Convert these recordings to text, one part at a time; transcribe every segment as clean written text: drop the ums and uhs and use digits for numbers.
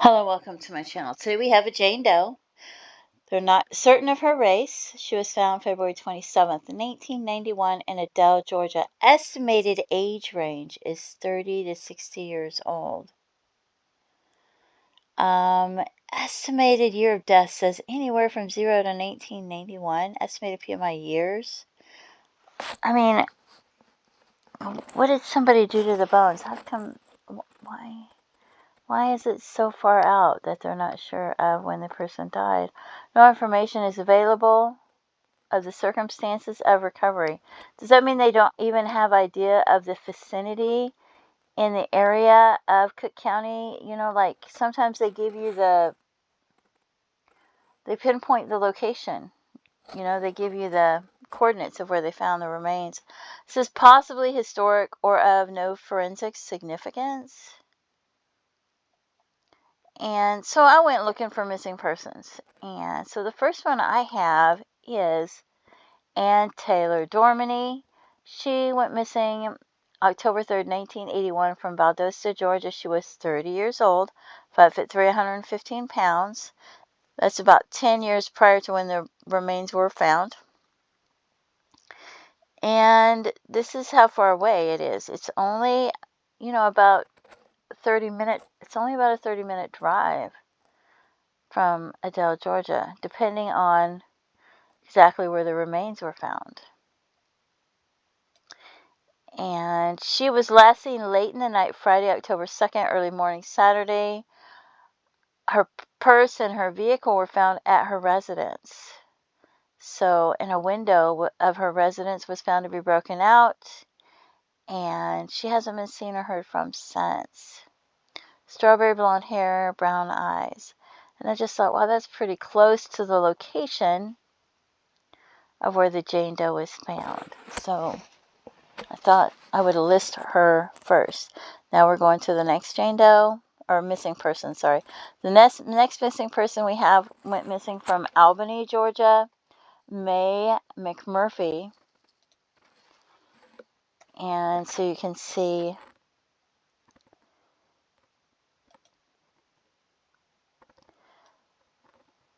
Hello, welcome to my channel. Today we have a Jane Doe. They're not certain of her race. She was found February 27th, 1991 in Adel, Georgia. Estimated age range is 30 to 60 years old. Estimated year of death says anywhere from 0 to 1991. Estimated PMI years. I mean, what did somebody do to the bones? How come, why? Why is it so far out that they're not sure of when the person died? No information is available of the circumstances of recovery. Does that mean they don't even have idea of the vicinity in the area of Cook County? You know, like sometimes they give you they pinpoint the location. You know, they give you the coordinates of where they found the remains. It says possibly historic or of no forensic significance. And so I went looking for missing persons. And so the first one I have is Taylor Dorminey. She went missing October 3rd, 1981 from Valdosta, Georgia. She was 30 years old, 5'3", 115 pounds. That's about 10 years prior to when the remains were found. And this is how far away it is. It's only, about 30-minute, it's only about a 30-minute drive from Adel, Georgia, depending on exactly where the remains were found. And she was last seen late in the night, Friday, October 2nd, early morning Saturday. Her purse and her vehicle were found at her residence. So, in a window of her residence was found to be broken out, and she hasn't been seen or heard from since. Strawberry blonde hair, brown eyes. And I just thought, wow, that's pretty close to the location of where the Jane Doe was found. So I thought I would list her first. Now we're going to the next Jane Doe, or missing person, sorry. The next missing person we have went missing from Albany, Georgia, May McMurphy. And so you can see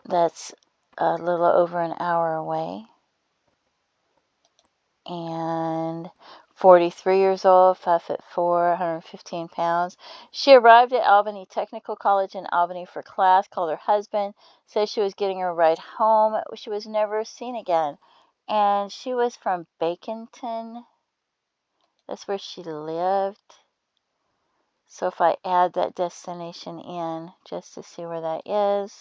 that's a little over an hour away. And 43 years old, 5'4", 115 pounds. She arrived at Albany Technical College in Albany for class, called her husband, said she was getting her ride home. She was never seen again. And she was from Baconton. That's where she lived. So if I add that destination in, just to see where that is.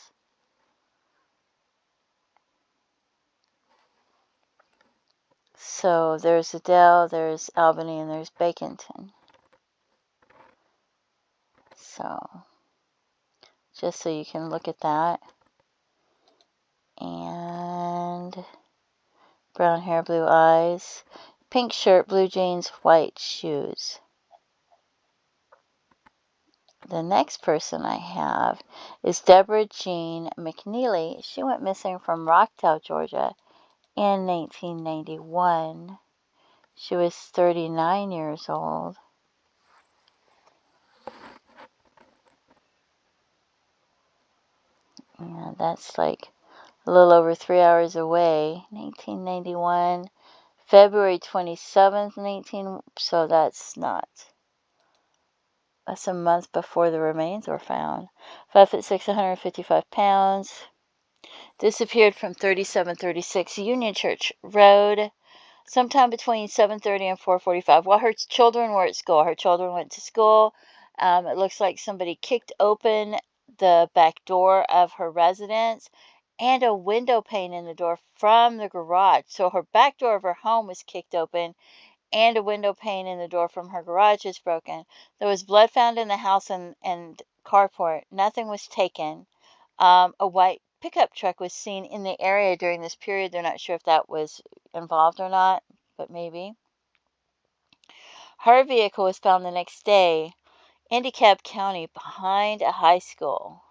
So there's Adel, there's Albany, and there's Baconton. So just so you can look at that. And brown hair, blue eyes, pink shirt, blue jeans, white shoes. The next person I have is Deborah Jean McKneely. She went missing from Rockdale, Georgia in 1991. She was 39 years old. And that's like a little over 3 hours away. 1991, February 27th, so that's a month before the remains were found. 5'6", 155 pounds. Disappeared from 3736 Union Church Road sometime between 7:30 and 4:45 while her children were at school. Her children went to school. It looks like somebody kicked open the back door of her residence and a window pane in the door from the garage. So her back door of her home was kicked open and a window pane in the door from her garage is broken. There was blood found in the house and carport. Nothing was taken. A white pickup truck was seen in the area during this period. They're not sure if that was involved or not, but maybe. Her vehicle was found the next day in DeKalb County behind a high school.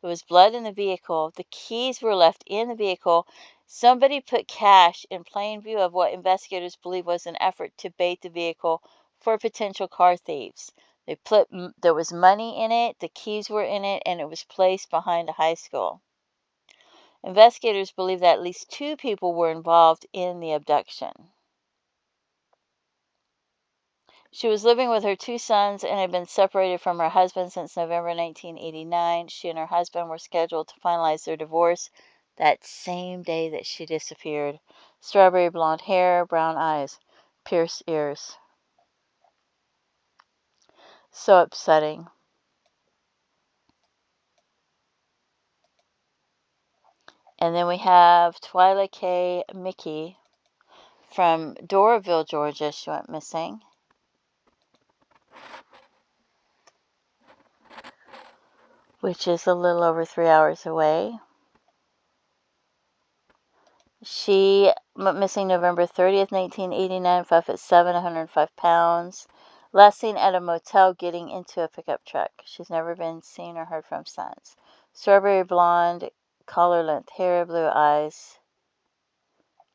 There was blood in the vehicle. The keys were left in the vehicle. Somebody put cash in plain view of what investigators believe was an effort to bait the vehicle for potential car thieves. There was money in it, the keys were in it, and it was placed behind a high school. Investigators believe that at least 2 people were involved in the abduction. She was living with her 2 sons and had been separated from her husband since November 1989. She and her husband were scheduled to finalize their divorce that same day that she disappeared. Strawberry blonde hair, brown eyes, pierced ears. So upsetting. And then we have Twyla Kaye Mickey from Doraville, Georgia. She went missing. Which is a little over 3 hours away. She went missing November 30th, 1989, 5'7", 105 pounds. Last seen at a motel getting into a pickup truck. She's never been seen or heard from since. Strawberry blonde, collar length hair, blue eyes.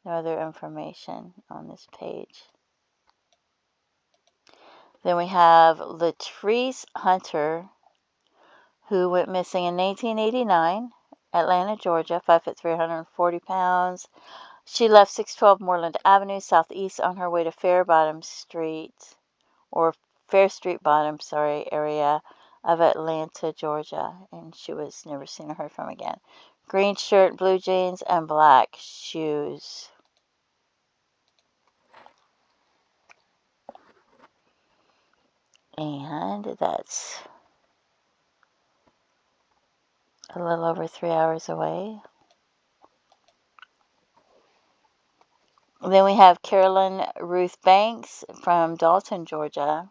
No other information on this page. Then we have Latrease Hunter, who went missing in 1989, Atlanta, Georgia, 5'3", 140 pounds. She left 612 Moreland Avenue, southeast, on her way to Fair Street Bottom, area of Atlanta, Georgia, and she was never seen or heard from again. Green shirt, blue jeans, and black shoes. And that's a little over 3 hours away. Then we have Carolyn Ruth Banks from Dalton, Georgia.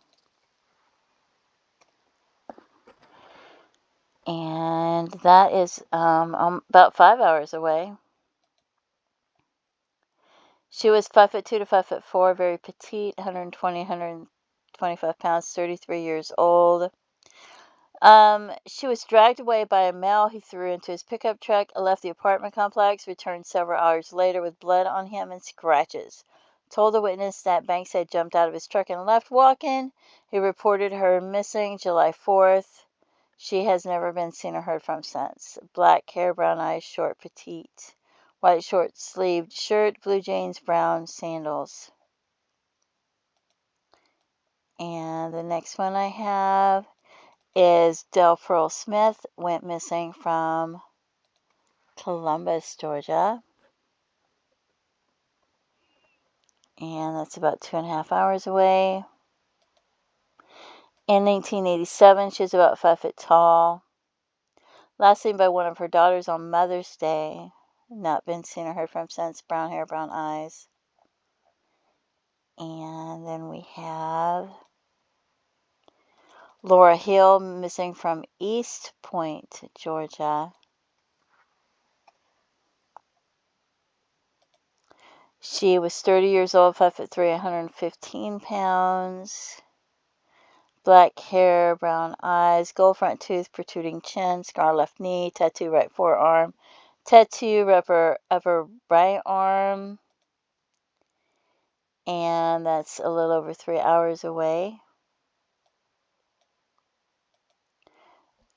And that is about 5 hours away. She was 5'2" to 5'4", very petite, 120, 125 pounds, 33 years old. She was dragged away by a male he threw into his pickup truck, left the apartment complex, returned several hours later with blood on him and scratches. Told the witness that Banks had jumped out of his truck and left walking. He reported her missing July 4th. She has never been seen or heard from since. Black hair, brown eyes, short, petite. White short-sleeved shirt, blue jeans, brown sandals. And the next one I have is Del Pearl Smith, went missing from Columbus, Georgia. And that's about 2.5 hours away. In 1987, she was about 5 foot tall. Last seen by one of her daughters on Mother's Day. Not been seen or heard from since. Brown hair, brown eyes. And then we have Laura Hill, missing from East Point, Georgia. She was 30 years old, 5'3", 115 pounds. Black hair, brown eyes, gold front tooth, protruding chin, scar left knee, tattoo right forearm, tattoo upper right arm. And that's a little over 3 hours away.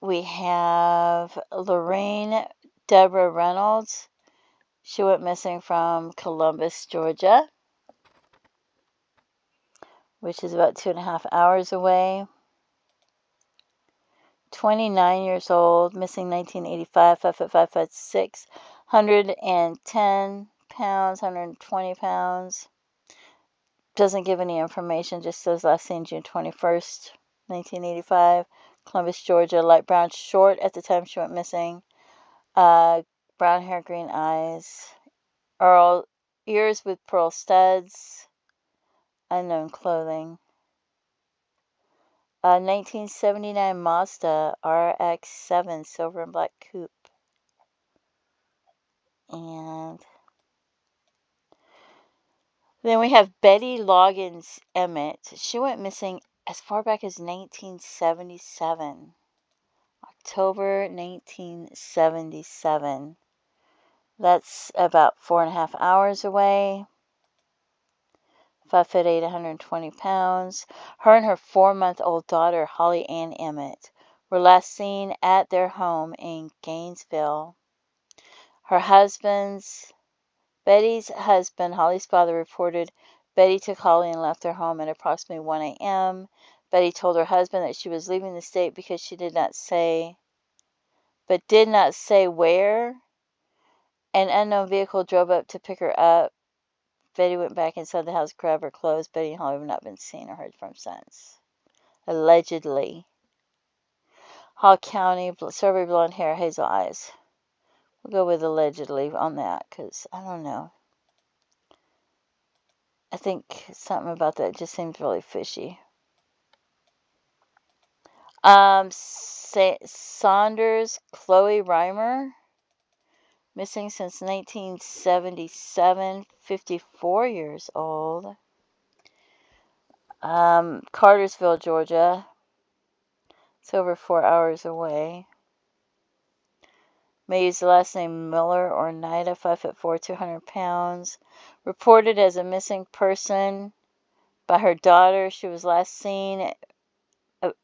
We have Lorrene Deborah Reynolds. She went missing from Columbus, Georgia, which is about 2.5 hours away. 29 years old, missing 1985, 5'5", 6, 110 pounds, 120 pounds. Doesn't give any information, just says last seen June 21st, 1985. Columbus, Georgia, light brown, short at the time she went missing. Brown hair, green eyes. Ears with pearl studs. Unknown clothing. 1979 Mazda RX-7 silver and black coupe. And then we have Betty Loggins Emmett. She went missing as far back as 1977. October 1977. That's about 4.5 hours away. 5'8", 120 pounds. Her and her 4-month-old daughter, Holly Ann Emmett, were last seen at their home in Gainesville. Betty's husband, Holly's father, reported Betty took Holly and left their home at approximately 1 a.m. Betty told her husband that she was leaving the state because she did not say where. An unknown vehicle drove up to pick her up. Betty went back inside the house, grabbed her clothes. Betty and Holly have not been seen or heard from since. Allegedly. Hall County, strawberry blonde hair, hazel eyes. We'll go with allegedly on that because I don't know. I think something about that just seems really fishy. Saunders, Cloie Rymer, missing since 1977, 54 years old. Cartersville, Georgia. It's over 4 hours away. May use the last name Miller or Nida, 5'4", 200 pounds. Reported as a missing person by her daughter. She was last seen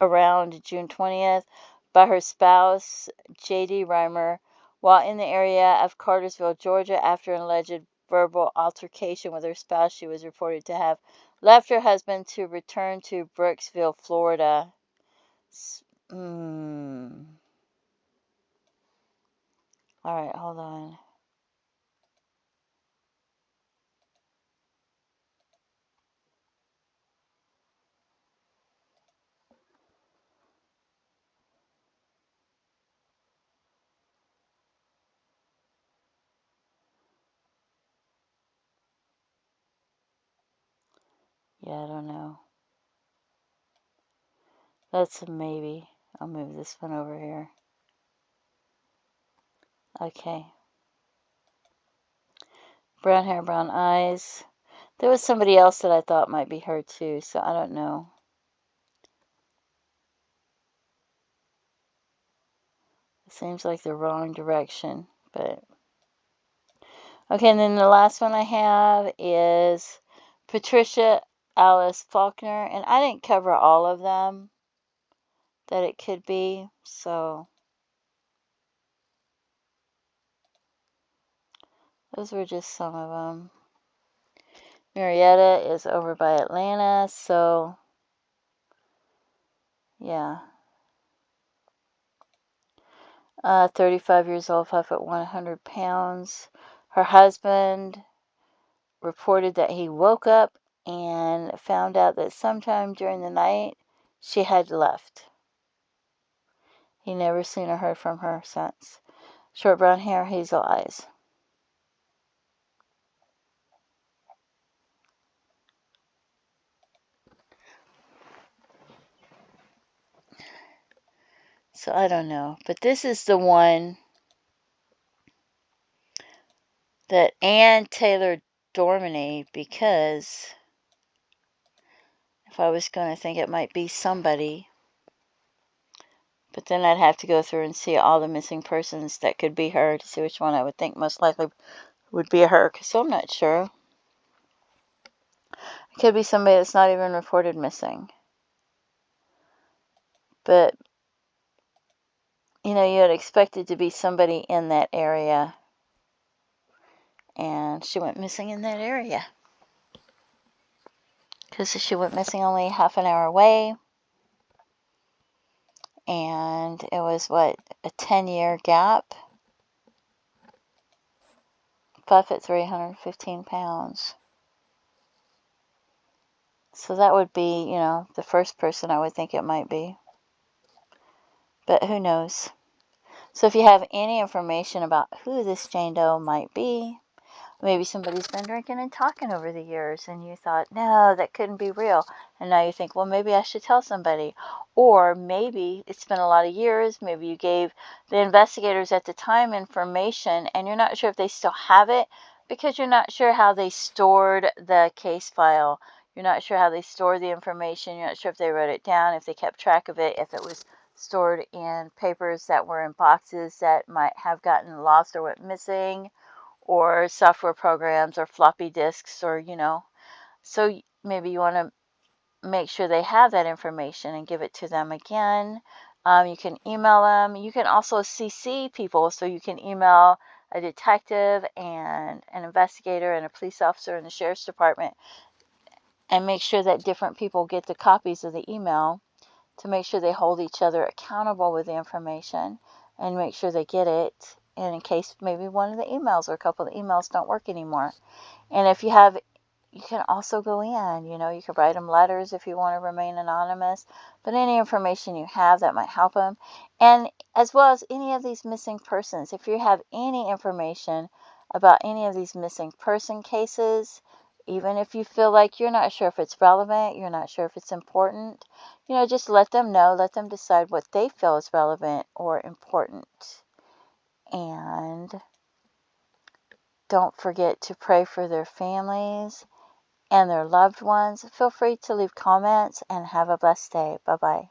around June 20th by her spouse, J.D. Rymer, while in the area of Cartersville, Georgia, after an alleged verbal altercation with her spouse. She was reported to have left her husband to return to Brooksville, Florida. All right, hold on. Yeah, I don't know. That's a maybe. I'll move this one over here. Okay. Brown hair, brown eyes. There was somebody else that I thought might be her too, so I don't know. It seems like the wrong direction, but... Okay, and then the last one I have is Patricia Alice Faulkner, and I didn't cover all of them that it could be, so... Those were just some of them. Marietta is over by Atlanta, so... Yeah. 35 years old, 5'1", 100 pounds. Her husband reported that he woke up and found out that sometime during the night she had left. He never seen or heard from her since. Short brown hair, hazel eyes. So I don't know. But this is the one that Taylor Dorminey, because if I was going to think it might be somebody, but then I'd have to go through and see all the missing persons that could be her to see which one I would think most likely would be her, so I'm not sure. It could be somebody that's not even reported missing. But, you know, you would expect it to be somebody in that area. And she went missing in that area. Because she went missing only half an hour away. And it was, a 10-year gap? 5'3", 115 pounds. So that would be, you know, the first person I would think it might be. But who knows? So if you have any information about who this Jane Doe might be, maybe somebody's been drinking and talking over the years and you thought, no, that couldn't be real. And now you think, well, maybe I should tell somebody. Or maybe it's been a lot of years. Maybe you gave the investigators at the time information and you're not sure if they still have it because you're not sure how they stored the case file. You're not sure how they stored the information. You're not sure if they wrote it down, if they kept track of it, if it was stored in papers that were in boxes that might have gotten lost or went missing, or software programs or floppy disks, or, you know. So maybe you want to make sure they have that information and give it to them again. You can email them. You can also CC people, so you can email a detective and an investigator and a police officer in the sheriff's department and make sure that different people get the copies of the email to make sure they hold each other accountable with the information and make sure they get it. And in case maybe one of the emails or a couple of the emails don't work anymore. And if you have, you can also go in, you can write them letters if you want to remain anonymous, but any information you have that might help them. And as well as any of these missing persons, if you have any information about any of these missing person cases, even if you feel like you're not sure if it's relevant, you're not sure if it's important, just let them know, let them decide what they feel is relevant or important. And don't forget to pray for their families and their loved ones. Feel free to leave comments and have a blessed day. Bye-bye.